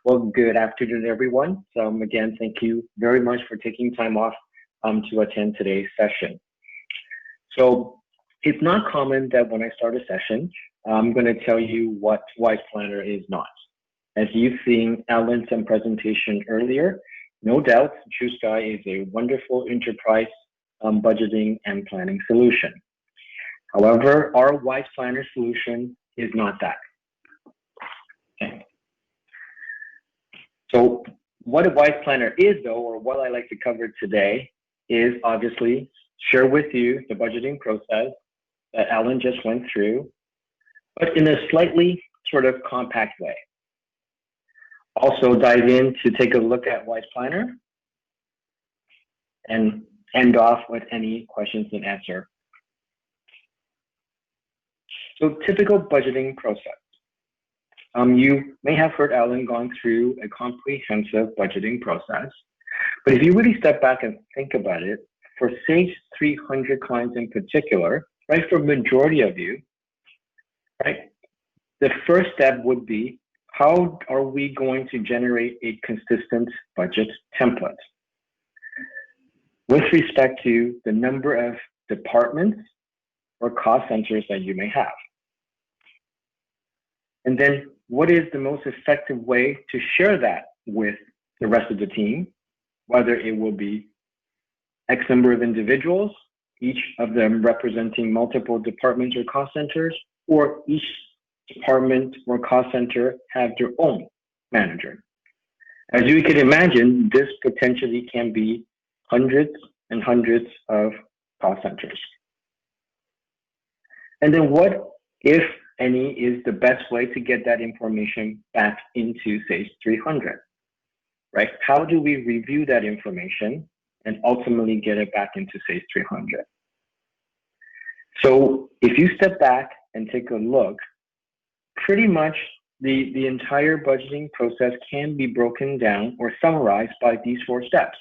Well, good afternoon, everyone. So again, thank you very much for taking time off to attend today's session. So it's not common that when I start a session, I'm going to tell you what WisePlanner is not. As you've seen Alan's presentation earlier, no doubt TrueSky is a wonderful enterprise budgeting and planning solution. However, our WisePlanner solution is not that. Okay. So what a WisePlanner is, though, or what I like to cover today, is obviously share with you the budgeting process that Alan just went through, but in a slightly sort of compact way. Also dive in to take a look at WisePlanner and end off with any questions and answer. So typical budgeting process. You may have heard Alan gone through a comprehensive budgeting process, but if you really step back and think about it, for Sage 300 clients in particular, right, for majority of you, right, the first step would be, how are we going to generate a consistent budget template with respect to the number of departments or cost centers that you may have? And then what is the most effective way to share that with the rest of the team, whether it will be X number of individuals, each of them representing multiple departments or cost centers, or each department or cost center have their own manager. As you can imagine, this potentially can be hundreds and hundreds of cost centers. And then what, if any, is the best way to get that information back into Sage 300, right? How do we review that information and ultimately get it back into Sage 300? So if you step back and take a look, pretty much the entire budgeting process can be broken down or summarized by these 4 steps.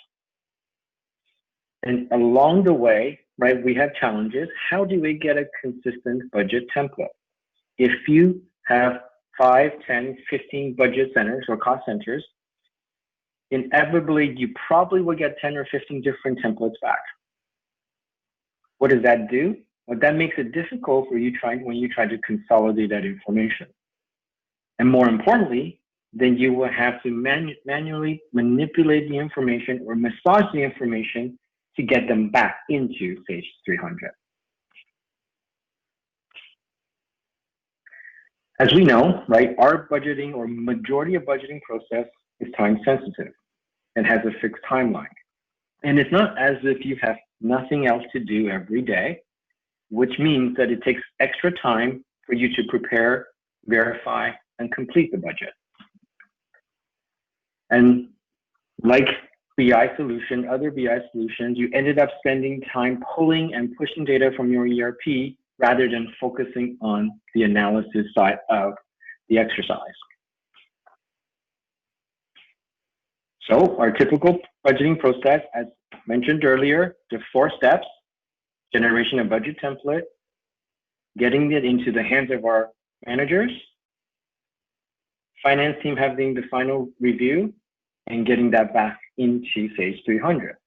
And along the way, right, we have challenges. How do we get a consistent budget template? If you have 5, 10, 15 budget centers or cost centers, inevitably you probably will get 10 or 15 different templates back. What does that do? Well, that makes it difficult for you when you try to consolidate that information. And more importantly, then you will have to manually manipulate the information or massage the information to get them back into Sage 300. As we know, right, our budgeting or majority of budgeting process is time sensitive and has a fixed timeline. And it's not as if you have nothing else to do every day, which means that it takes extra time for you to prepare, verify, and complete the budget. And like BI solution, other BI solutions, you ended up spending time pulling and pushing data from your ERP rather than focusing on the analysis side of the exercise. So our typical budgeting process, as mentioned earlier, the 4 steps: generation of budget template, getting it into the hands of our managers, finance team having the final review, and getting that back into Sage 300.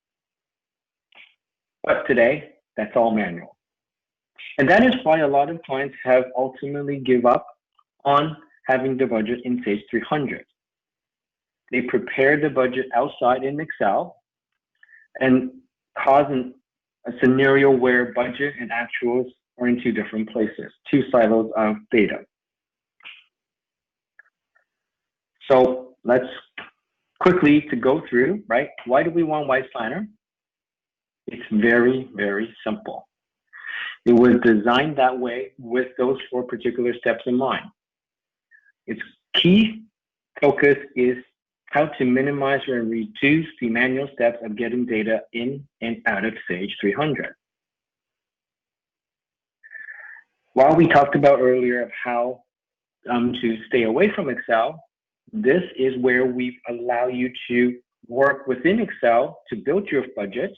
But today, that's all manual. And that is why a lot of clients have ultimately give up on having the budget in Sage 300. They prepare the budget outside in Excel and cause a scenario where budget and actuals are in 2 different places, 2 silos of data. So let's quickly to go through, right? Why do we want WisePlanner? It's very, very simple. It was designed that way with those 4 particular steps in mind. Its key focus is how to minimize or reduce the manual steps of getting data in and out of Sage 300. While we talked about earlier of how to stay away from Excel, this is where we allow you to work within Excel to build your budget,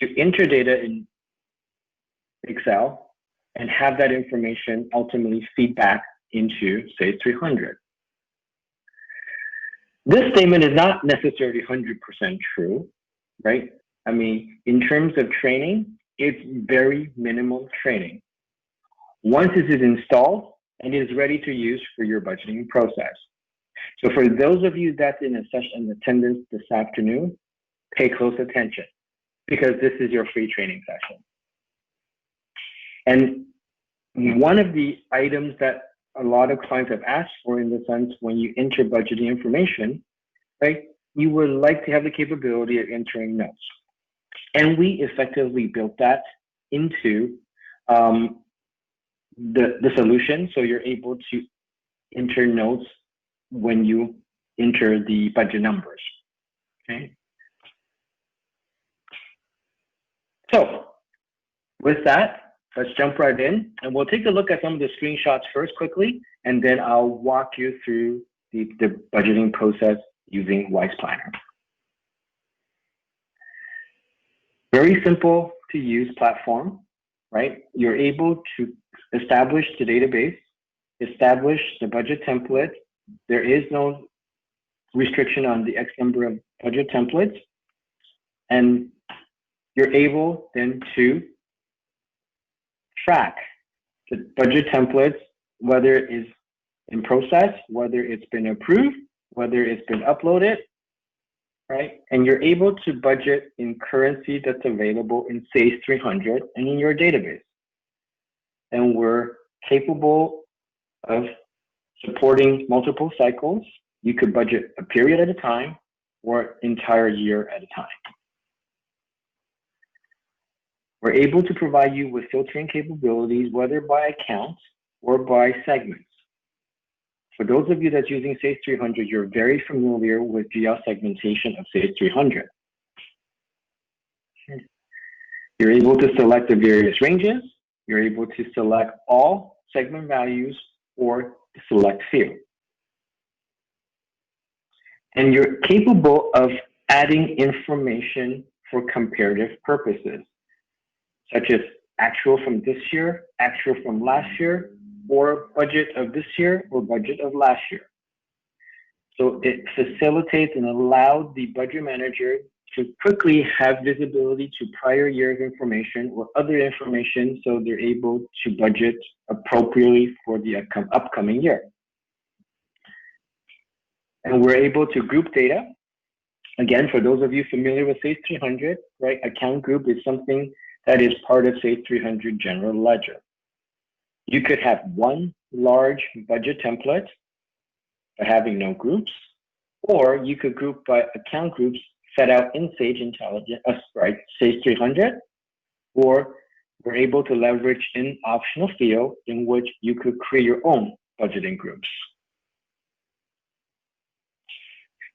to enter data in Excel, and have that information ultimately feed back into Sage 300. This statement is not necessarily 100% true, right? I mean, in terms of training, it's very minimal training. Once it is installed and is ready to use for your budgeting process. So for those of you that's in a session in attendance this afternoon, pay close attention because this is your free training session. And one of the items that a lot of clients have asked for in the sense when you enter budgeting information, right, you would like to have the capability of entering notes. And we effectively built that into the solution. So you're able to enter notes when you enter the budget numbers, okay? So with that, let's jump right in and we'll take a look at some of the screenshots first quickly, and then I'll walk you through the budgeting process using WisePlanner. Very simple to use platform, right? You're able to establish the database, establish the budget template. There is no restriction on the X number of budget templates. And you're able then to track the budget templates, whether it is in process, whether it's been approved, whether it's been uploaded, right? And you're able to budget in currency that's available in SAGE 300 and in your database. And we're capable of supporting multiple cycles. You could budget a period at a time or entire year at a time. We're able to provide you with filtering capabilities, whether by account or by segments. For those of you that's using SAGE 300, you're very familiar with GL segmentation of SAGE 300. You're able to select the various ranges. You're able to select all segment values or select field. And you're capable of adding information for comparative purposes, such as actual from this year, actual from last year, or budget of this year or budget of last year. So it facilitates and allows the budget manager to quickly have visibility to prior year's information or other information so they're able to budget appropriately for the upcoming year. And we're able to group data. Again, for those of you familiar with SAGE 300, right, account group is something that is part of SAGE 300 General Ledger. You could have one large budget template by having no groups, or you could group by account groups set out in SAGE SAGE 300, or we're able to leverage an optional field in which you could create your own budgeting groups.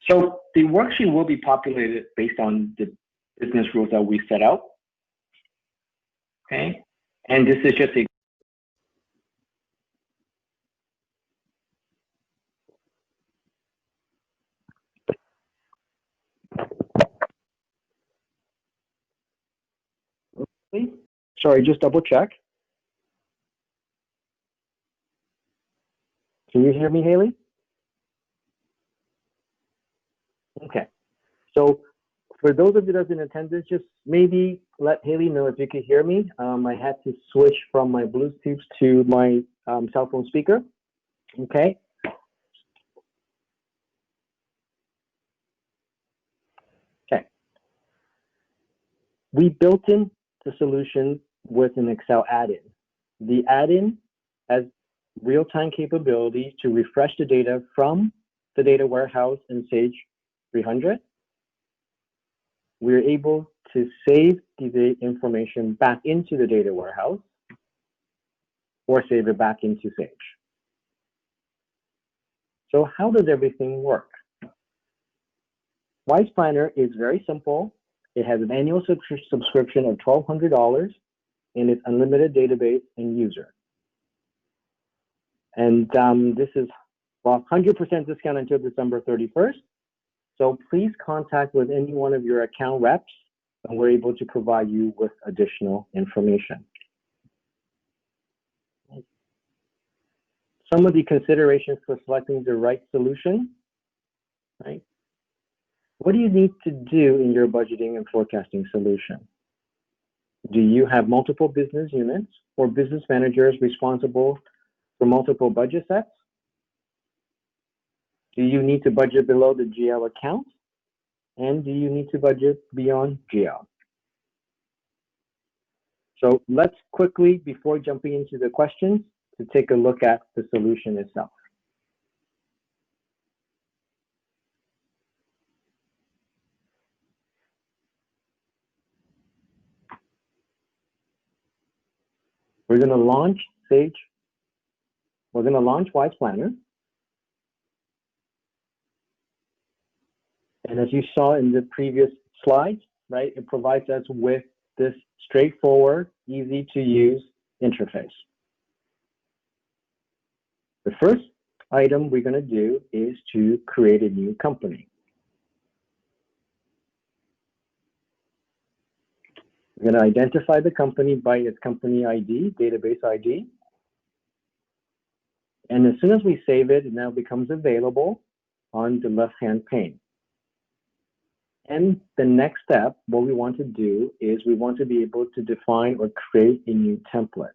So the worksheet will be populated based on the business rules that we set out. Okay, and this is just a sorry, just double check. Can you hear me, Haley? Okay, so for those of you that's in attendance, just maybe let Haley know if you could hear me. I had to switch from my Bluetooth to my cell phone speaker. Okay. Okay. We built in the solution with an Excel add-in. The add-in has real-time capability to refresh the data from the data warehouse in SAGE 300. We're able to save the information back into the data warehouse or save it back into SAGE. So how does everything work? WisePlanner is very simple. It has an annual subscription of $1,200 and it's unlimited database and user. And this is 100% discount until December 31st. So please contact with any one of your account reps and we're able to provide you with additional information. Some of the considerations for selecting the right solution. right? What do you need to do in your budgeting and forecasting solution? Do you have multiple business units or business managers responsible for multiple budget sets? Do you need to budget below the GL account? And do you need to budget beyond GL? So let's quickly, before jumping into the questions, to take a look at the solution itself. We're going to launch Sage. We're going to launch WisePlanner. And as you saw in the previous slides, right, it provides us with this straightforward, easy to use interface. The first item we're going to do is to create a new company. We're going to identify the company by its company ID, database ID. And as soon as we save it, it now becomes available on the left-hand pane. And the next step, what we want to do is we want to be able to define or create a new template.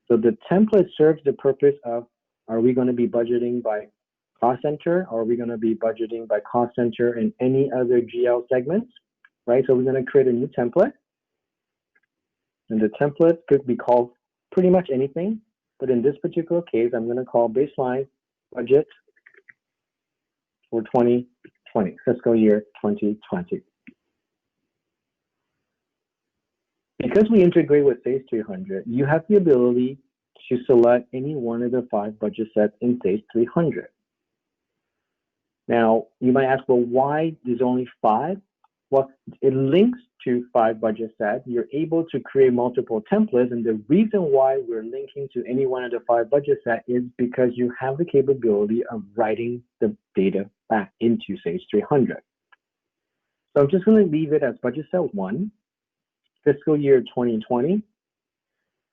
So the template serves the purpose of, are we going to be budgeting by cost center? Or are we going to be budgeting by cost center and any other GL segments, right? So we're going to create a new template. And the template could be called pretty much anything. But in this particular case, I'm going to call baseline budget for 2020, fiscal year 2020. Because we integrate with Sage 300, you have the ability to select any one of the 5 budget sets in Sage 300. Now, you might ask, well, why there's only 5? Well, it links to 5 budget sets. You're able to create multiple templates, and the reason why we're linking to any one of the 5 budget sets is because you have the capability of writing the data back into Sage 300. So I'm just going to leave it as budget set 1, fiscal year 2020.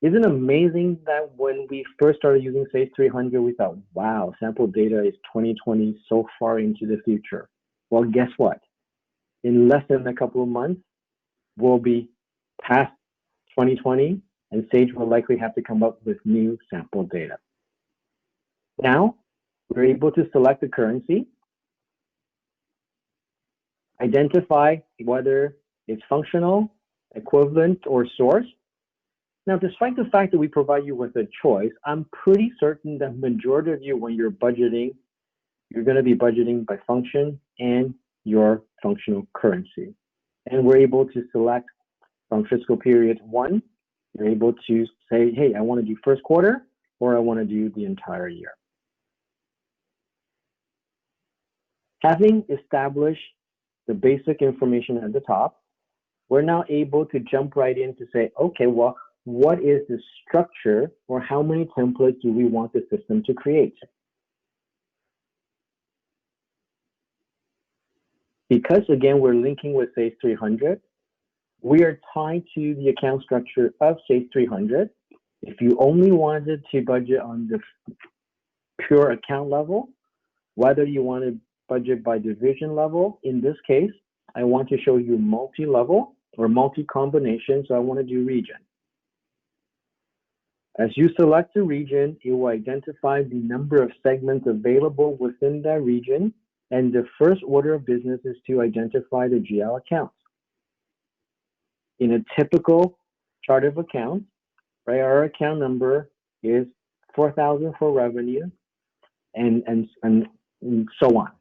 Isn't it amazing that when we first started using Sage 300, we thought, wow, sample data is 2020 so far into the future. Well, guess what? In less than a couple of months, we'll be past 2020, and Sage will likely have to come up with new sample data. Now, we're able to select the currency, identify whether it's functional, equivalent, or source. Now, despite the fact that we provide you with a choice, I'm pretty certain that majority of you, when you're budgeting, you're going to be budgeting by function and your functional currency. And we're able to select from fiscal period 1, you're able to say, hey, I want to do first quarter, or I want to do the entire year. Having established the basic information at the top, we're now able to jump right in to say, okay, well, what is the structure, or how many templates do we want the system to create? Because again, we're linking with Sage 300, we are tied to the account structure of Sage 300. If you only wanted to budget on the pure account level, whether you want to budget by division level, in this case, I want to show you multi-level or multi-combination, so I want to do region. As you select the region, it will identify the number of segments available within that region, and the first order of business is to identify the GL accounts. In a typical chart of accounts, right, our account number is 4,000 for revenue, and so on.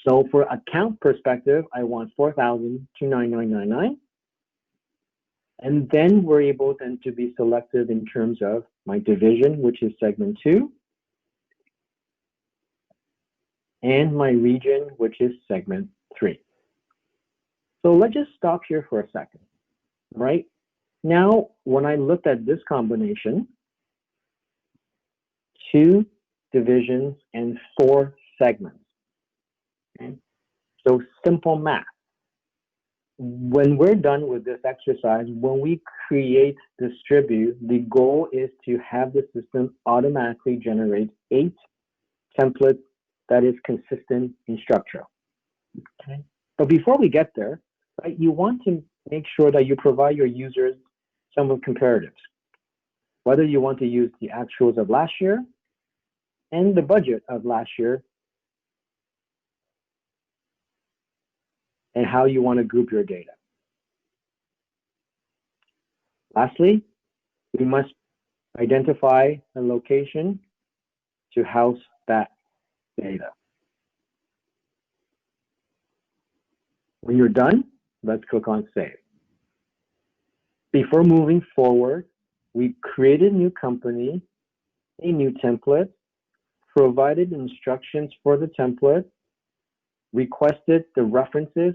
So for account perspective, I want 4,000 to 9999. And then we're able then to be selective in terms of my division, which is segment 2, and my region, which is segment 3. So let's just stop here for a second, right? Now, when I looked at this combination, 2 divisions and 4 segments. Okay? So simple math. When we're done with this exercise, when we create distribute, the goal is to have the system automatically generate 8 templates that is consistent in structure. Okay. But before we get there, right, you want to make sure that you provide your users some of comparatives, whether you want to use the actuals of last year and the budget of last year, and how you want to group your data. Lastly, we must identify a location to house that data. When you're done, let's click on Save. Before moving forward, we created a new company, a new template, provided instructions for the template, requested the references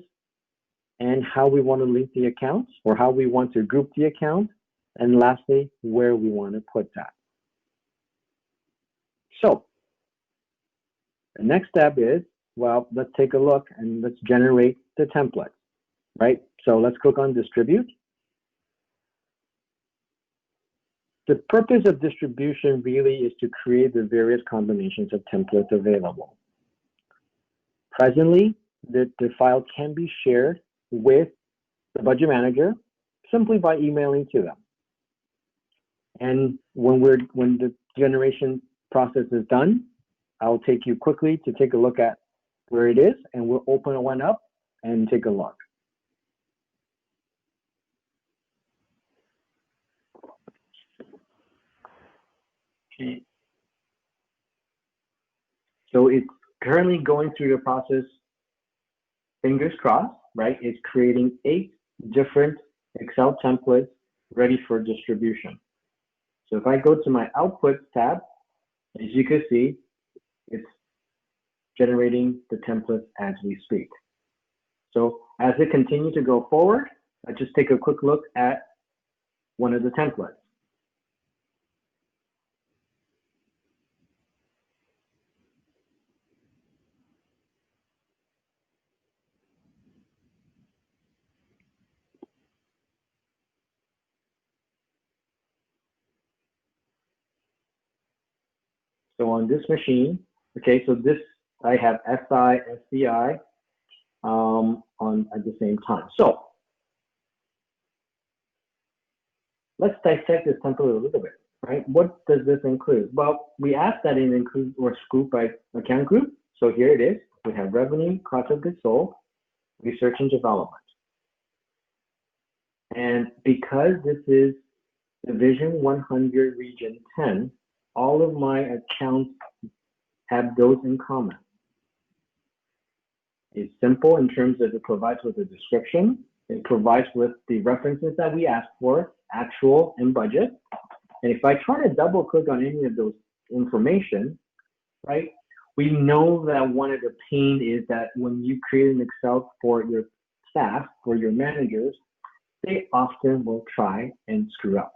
and how we want to link the accounts or how we want to group the account, and lastly, where we want to put that. So the next step is, well, let's take a look and let's generate the template, right? So let's click on Distribute. The purpose of distribution really is to create the various combinations of templates available. Presently, the file can be shared with the budget manager simply by emailing to them. And when the generation process is done, I'll take you quickly to take a look at where it is, and we'll open one up and take a look. Okay. So it's currently going through the process, fingers crossed, right? It's creating 8 different Excel templates ready for distribution. So if I go to my Outputs tab, as you can see, it's generating the templates as we speak. So as it continues to go forward, let's just take a quick look at one of the templates. So on this machine, okay, so this, I have SI, SCI on at the same time. So let's dissect this template a little bit, right? What does this include? Well, we asked that it include or group by account group. So here it is. We have revenue, cost of goods sold, research and development. And because this is Division 100 Region 10, all of my accounts have those in common. It's simple in terms of it provides with a description. It provides with the references that we asked for, actual and budget. And if I try to double click on any of those information, right, we know that one of the pain is that when you create an Excel for your staff, for your managers, they often will try and screw up.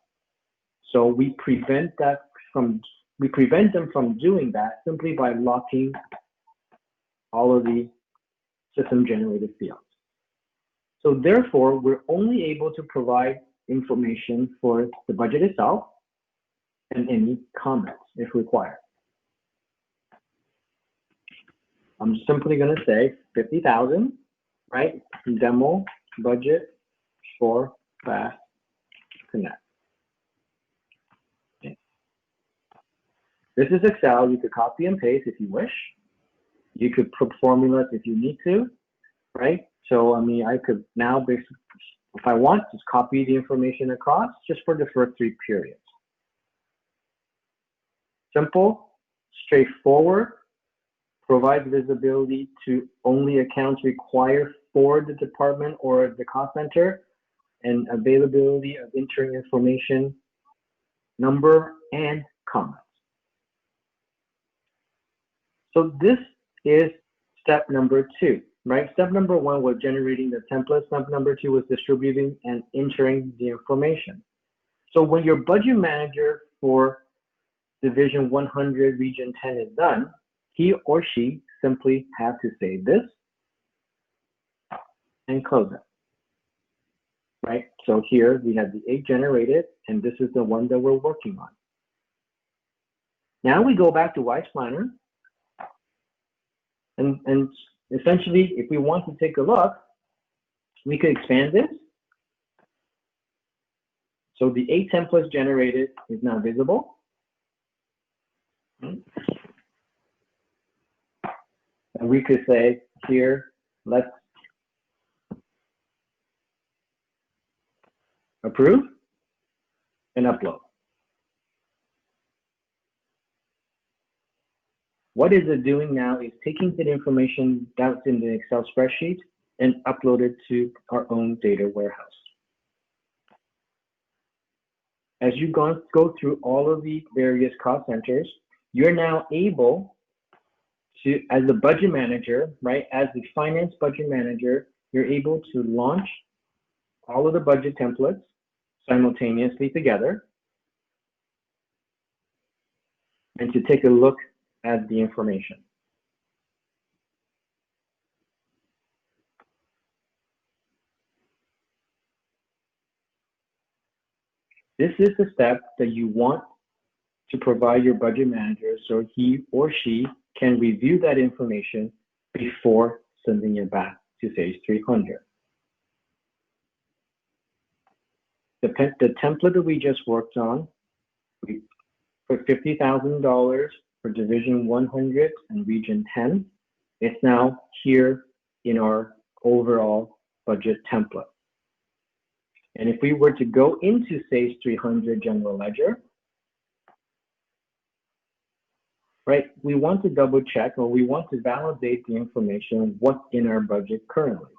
So we prevent them from doing that simply by locking all of the system generated fields. So therefore, we're only able to provide information for the budget itself and any comments if required. I'm simply going to say 50,000, right? Demo budget for BAASS Connect. Okay. This is Excel. You could copy and paste if you wish. You could put formulas if you need to, right? So, I mean, I could now basically, if I want, just copy the information across just for the first 3 periods. Simple, straightforward, provides visibility to only accounts required for the department or the cost center, and availability of entering information, number, and comments. So this is step number 2, right? Step number 1 was generating the template. Step number 2 was distributing and entering the information. So when your budget manager for Division 100 Region 10 is done, he or she simply have to save this and close it, right? So here we have the 8 generated, and this is the one that we're working on. Now we go back to WisePlanner and essentially, if we want to take a look, we could expand this. So the 8 templates generated is now visible. And we could say here, let's approve and upload. What is it doing now is taking the information that's in the Excel spreadsheet and upload it to our own data warehouse. As you go through all of the various cost centers, you're now able to, as the budget manager, right, as the finance budget manager, you're able to launch all of the budget templates simultaneously together and to take a look at the information. This is the step that you want to provide your budget manager so he or she can review that information before sending it back to Sage 300. The template that we just worked on, we put $50,000 for Division 100 and Region 10. It's now here in our overall budget template. And if we were to go into Sage 300 General Ledger, right, we want to double check or we want to validate the information of what's in our budget currently.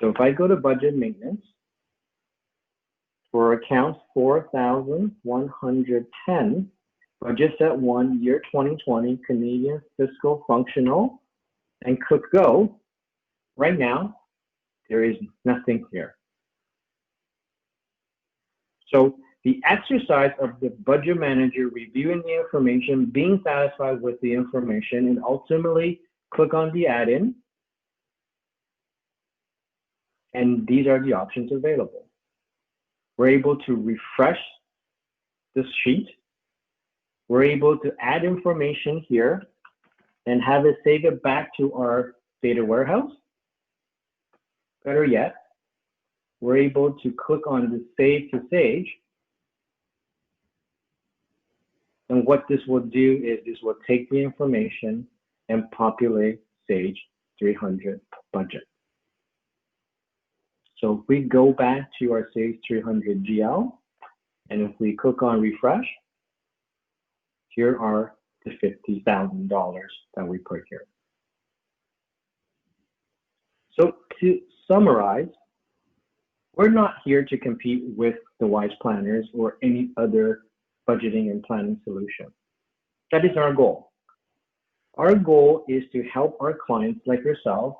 So if I go to budget maintenance for account 4,110, budget set 1, year 2020, Canadian fiscal functional, and click go, right now, there is nothing here. So the exercise of the budget manager reviewing the information, being satisfied with the information, and ultimately click on the add-in. And these are the options available. We're able to refresh this sheet. We're able to add information here and have it save it back to our data warehouse. Better yet, we're able to click on the Save to Sage. And what this will do is this will take the information and populate Sage 300 budget. So if we go back to our Sage 300 GL, and if we click on refresh, here are the $50,000 that we put here. So to summarize, we're not here to compete with the WisePlanners or any other budgeting and planning solution. That is our goal. Our goal is to help our clients like yourself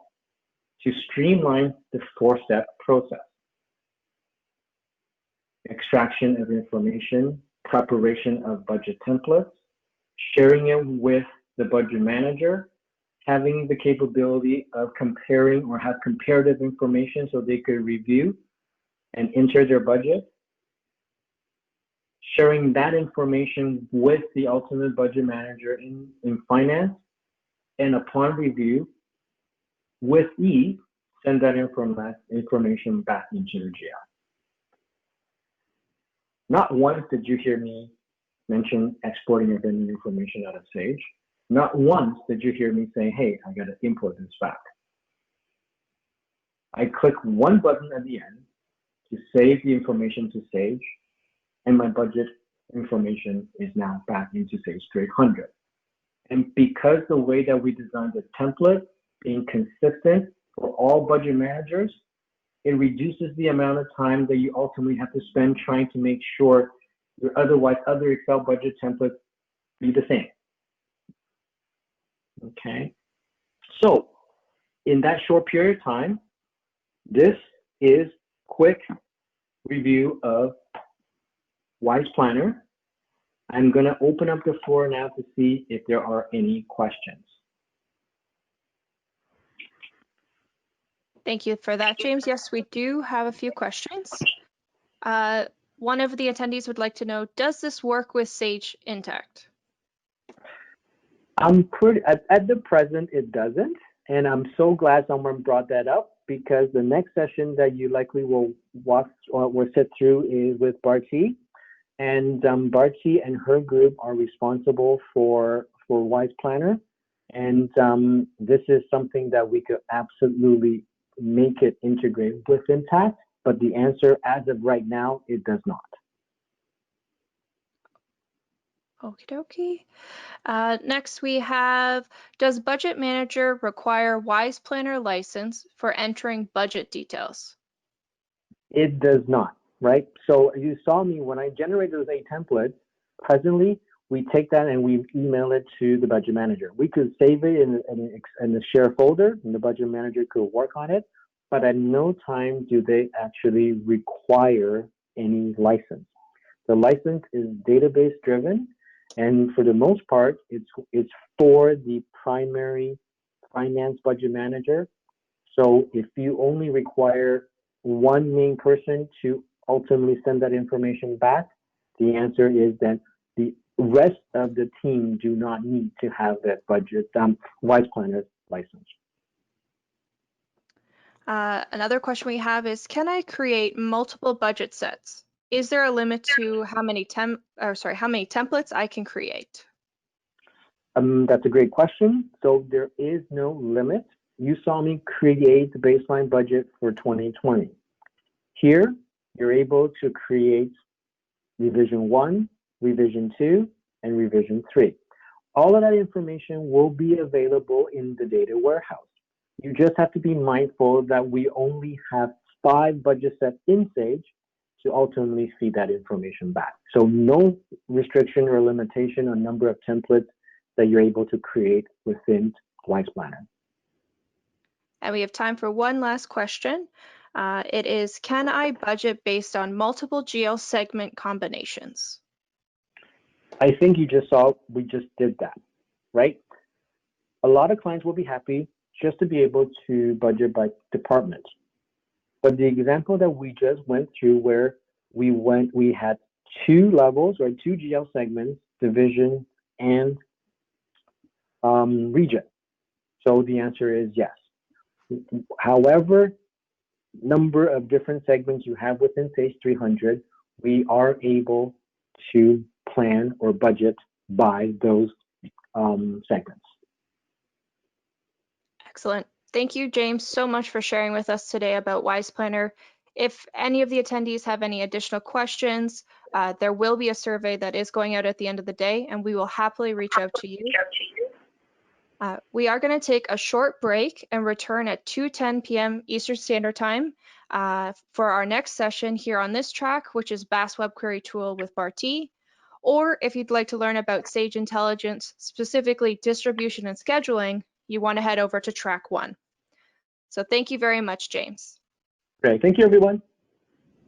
to streamline the 4-step process. Extraction of information, preparation of budget templates, sharing it with the budget manager, having the capability of comparing or have comparative information so they could review and enter their budget, sharing that information with the ultimate budget manager in finance, and upon review, with ease, send that information back into the GL. Not once did you hear me mention exporting or bringing information out of Sage. Not once did you hear me say, hey, I gotta import this back. I click one button at the end to save the information to Sage, and my budget information is now back into Sage 300. And because the way that we designed the template being consistent for all budget managers, it reduces the amount of time that you ultimately have to spend trying to make sure your other Excel budget templates be the same. Okay, so in that short period of time, this is quick review of WisePlanner. I'm going to open up the floor now to see if there are any questions. Thank you for that, James. Yes, we do have a few questions. One of the attendees would like to know, does this work with Sage Intacct? At the present, it doesn't. And I'm so glad someone brought that up, because the next session that you likely will walk or will sit through is with Barty. And Barty and her group are responsible for WisePlanner. And this is something that we could absolutely make it integrate with Intact. But the answer as of right now, it does not. Okie dokie. Next we have, does Budget Manager require WisePlanner license for entering budget details? It does not, right? So you saw me when I generated those 8 templates. Presently, we take that and we email it to the Budget Manager. We could save it in a share folder, and the Budget Manager could work on it, but at no time do they actually require any license. The license is database driven, and for the most part, it's for the primary finance budget manager. So if you only require one main person to ultimately send that information back, the answer is that the rest of the team do not need to have that budget WisePlanner license. Another question we have is, can I create multiple budget sets? Is there a limit to how many templates I can create? That's a great question. So there is no limit. You saw me create the baseline budget for 2020. Here, you're able to create revision 1, revision 2, and revision 3. All of that information will be available in the data warehouse. You just have to be mindful that we only have 5 budget sets in Sage to ultimately feed that information back. So no restriction or limitation on number of templates that you're able to create within WisePlanner. And we have time for one last question. It is, can I budget based on multiple GL segment combinations? I think you just saw, we just did that, right? A lot of clients will be happy just to be able to budget by department. But the example that we just went through, where we had 2 levels or 2 GL segments, division and region. So the answer is yes. However, number of different segments you have within Sage 300, we are able to plan or budget by those segments. Excellent. Thank you, James, so much for sharing with us today about WisePlanner. If any of the attendees have any additional questions, there will be a survey that is going out at the end of the day, and we will happily reach out to you. We are going to take a short break and return at 2:10 p.m. Eastern Standard Time for our next session here on this track, which is BAASS Web Query Tool with Barty. Or if you'd like to learn about Sage Intelligence, specifically distribution and scheduling, you want to head over to track 1. So thank you very much, James. Great. Thank you, everyone.